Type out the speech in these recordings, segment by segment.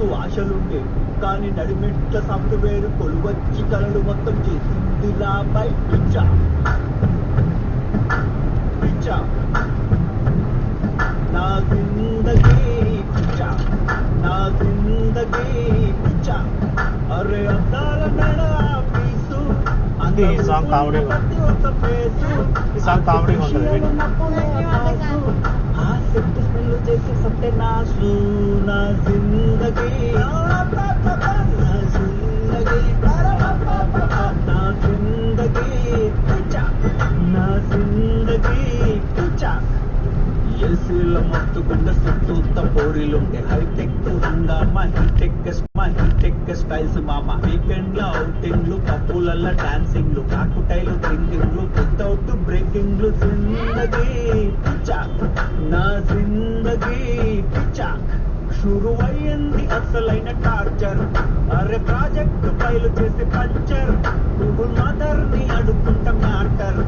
మస్తు ఆశలుండే కానీ నడిమెట్ల సాఫ్ట్వేర్ కొలువచ్చి కలలు మొత్తం చేసిందిలా బై పిచ్చా పిచ్చా నా జిందగీ పిచ్చా నా జిందగీ పిచ్చా అరే అద్దాల మెడ పీసు ఈ సాంగ్ కామెడీ ఈ సాంగ్ కామెడీ ఉంటుంది స్మెల్ చేసే సత్యనాశు నా జిందగీ నా జిందగీ నా జిందగీ పిచ్చా నా జిందగీ పిచ్చా ఏసీల మొత్తుకుండా చుట్టూత పోరీలుండే హైటెక్ హంగామా హిటెక్ స్టైల్స్ మామ వీకెండ్ల అవుటింగ్లు పప్పులల్ల డాన్సింగ్లు కాకుటైలు డ్రింకింగ్లు వితౌట్ బ్రేకింగ్లు జిందగీ పిచ్చా నా జిందగీ పిచ్చా షురువయ్యింది అసలైన టార్చర్ అరే ప్రాజెక్ట్ ఫైలు చేసి పంచర్ గూగుల్ మదర్ ని అడుక్కుంట matter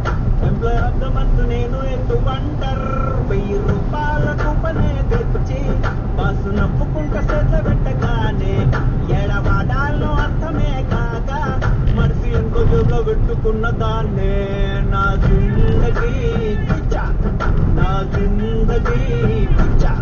employer of the month నేను ఎత్తు వండర్ 1000 రూపాయలకు పనే తెచ్చి బస్సు నవ్వుకుంట చేత పెట్టగానే ఎడవాడాల్లో అర్థమే కాక మనిషి ఎంతో జేబులో పెట్టుకున్న దాన్నే నా జిందగీ పిచ్చా నా జిందగీ పిచ్చా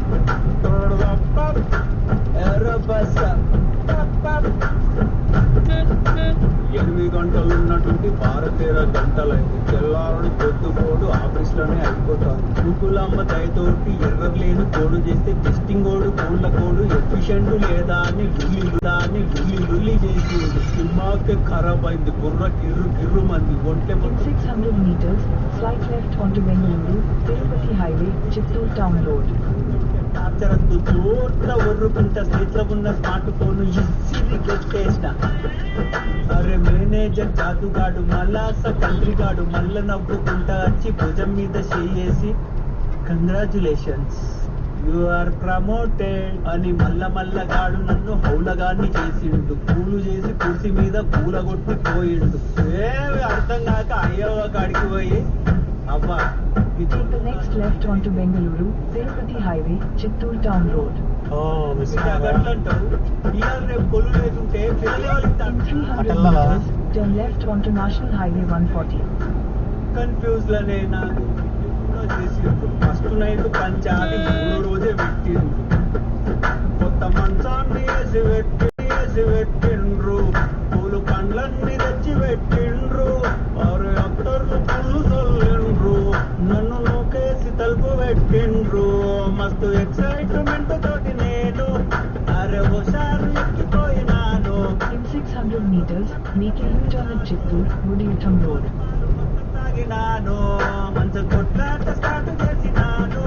8 గంటలున్నటువంటి 12 గంటలైంది తెల్లారుడు పొద్దుపోడు ఆఫీస్లోనే అయిపోతాను ముకులమ్మ దయతోటి ఎర్రలేని కోడు చేస్తే టెస్టింగ్ కోడు కోళ్ళ కోడు ఎఫిషియెంట్ లేదా అని లుల్లి చేసి దిమాగ్ ఖరాబ్ అయింది బుర్ర గిర్రు మంది ఒంటె 600 meters, slight left onto Bengaluru, Tirupati Highway, Chittoor Town Road. టార్చరద్దు చోట్ల ఒర్రుకుంట సీట్ల ఉన్న స్మార్ట్ ఫోన్ ఇసిరి కొట్టేసిన అరే మేనేజర్ జాదుగాడు మలాస కంట్రీగాడు మల్ల నవ్వుకుంటా వచ్చి భుజం మీద చేసి కంగ్రాచులేషన్స్ యు ఆర్ ప్రమోటెడ్ అని మల్లగాడు నన్ను హౌలగాన్ని చేసిండు పూలు చేసి కుర్సీ మీద పూలగొట్టి పోయిండు ఏమి అర్థం కాక అయ్యవ కాడికి పోయి అవ్వా Take the next left onto Bengaluru, Tirupati Highway, Chittoor Town Road. Oh miss గట్లంటావు ఇవాళ రేపు కొలు లేకుంటే పిల్లలు In 300 meters, turn left onto National Highway 140. Confuse లనే నాకు చేసిండు ఫస్ట్ నైట్ పంచాది 3 రోజే పెట్టిండు కొత్త మంచాన్ని వేసి పెట్టిండ్రు పూలు పండ్లన్నీ తెచ్చి పెట్టిండ్రు అరే అత్తర్లు పళ్ళు చల్లిండ్రు నన్ను నూకేసి తలుపు పెట్టిండ్రు మస్తు ఎక్సైట్మెంట్ తోటి నేను అరే ఓసారి ఎక్కిపోయినాను In 600 meters, make a U-turn at Chittoor, Mudiyutham Road. సాగినాను మంచం కొట్లాట స్టార్ట్ చేసినాను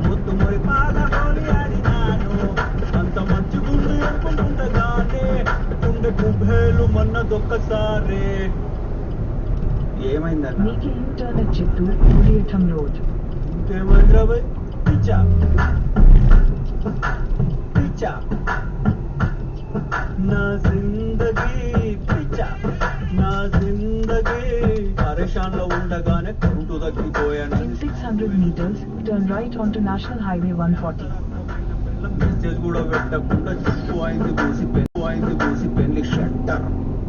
ముద్దు మురి పాల హోలీ ఆడినాను అంత మంచి గుండు ఎప్పుడుండగానే గుండె గుబ్బేలు మన్నదొక్కసారి ఏమైందన్న Make a U-turn at Chittoor, Mudiyutham Road. ఇంకేమైందిరా బై పిచ్చా పిచ్చా నా జిందగీ పిచ్చా నా జిందగీ పరేషాన్లో ఉండగానే కరుంటు తగ్గిపోయాను In 600 meters, turn right onto National Highway 140. Message కూడా పెట్టకుండా చుట్టూ అయింది పూసి పెళ్లి షట్టర్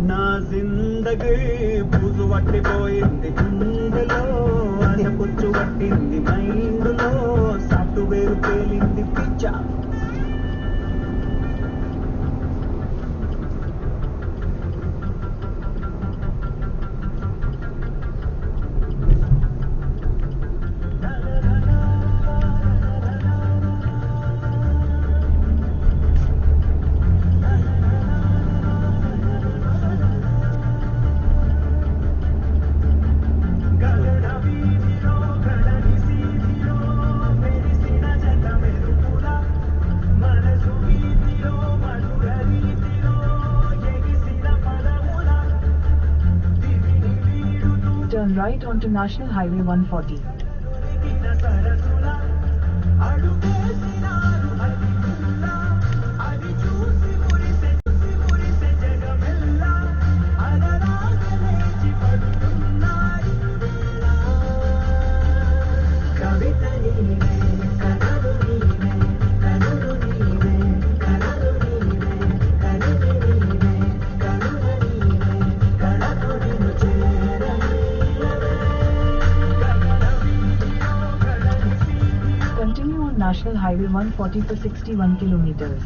నా జిందగీ బూజు పట్టిపోయింది గుండెలో అదే పుచ్చు పట్టింది మైండ్లో సాఫ్ట్వేర్ పేలింది పిచ్చా Turn right onto National Highway 140. Highway 140 for 61 kilometers.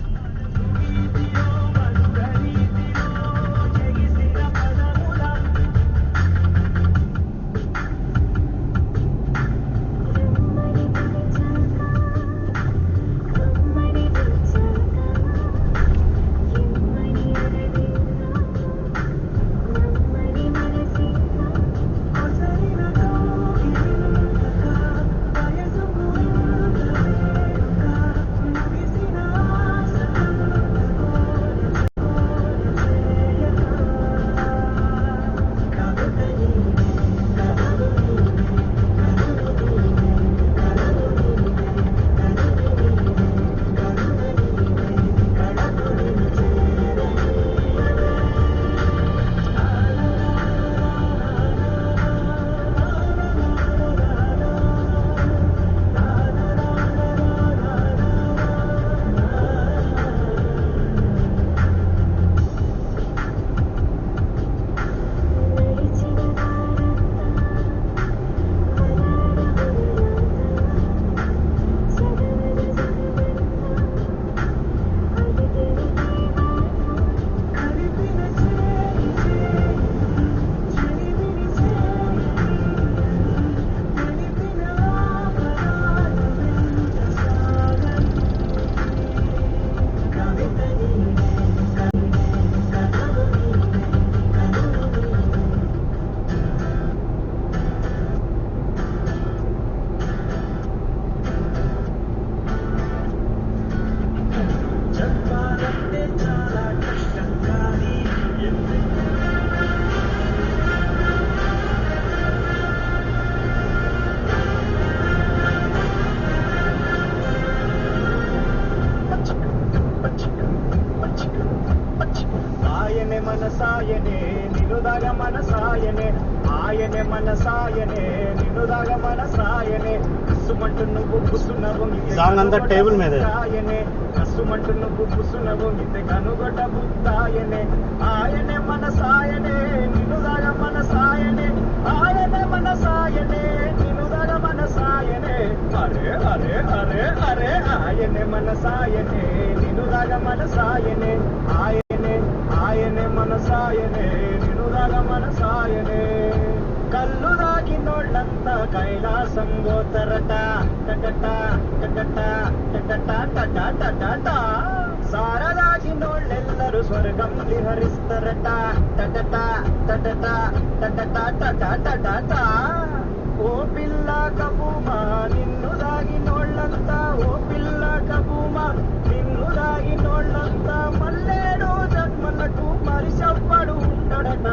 మనసాయనే నినుదాగ మనసాయనే ఆయనే మనసాయనే నినుదాగ మనసాయనే కసుమంటు నువ్వు బుసునవు సాంగ్ అంతా టేబుల్ మీద ఆయనే కసుమంటు నువ్వు బుసునవు ఇతే కనుగొట బుద్ధాయనే ఆయనే మనసాయనే నినుదాగ మనసాయనే ఆయనే మనసాయనే నినుదాగ మనసాయనే అరే అరే అరే అరే ఆయనే మనసాయనే నినుదాగ మనసాయనే ఆయనే మనసాయనే నినుదాగ మనసాయనే కళ్ళు దాగినోళ్ళంతా కైలాసం పోతరట టటట టటట టటట టట టటట సారదాగినోళ్ళెల్లరూ స్వర్గం విహరిస్తరట టటట టటట టటట టట టటట ఓ పిల్ల కబూమా నిన్ను దాగినోళ్ళంతా ఓ పిల్ల కబూమా నిన్ను దాగినోళ్ళంతా మల్లేడు జన్మలకు మరి చెప్పడు ఉండడట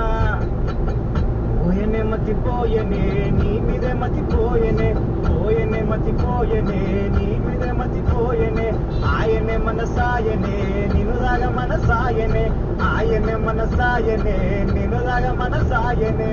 పోయనే మతిపోయనే నీ మీదే మతిపోయనే పోయనే మతిపోయనే నీ మీదే మతిపోయనే ఆయనే మనసాయనే నినుదాగ మనసాయనే ఆయనే మనసాయనే నినుదాగ మనసాయనే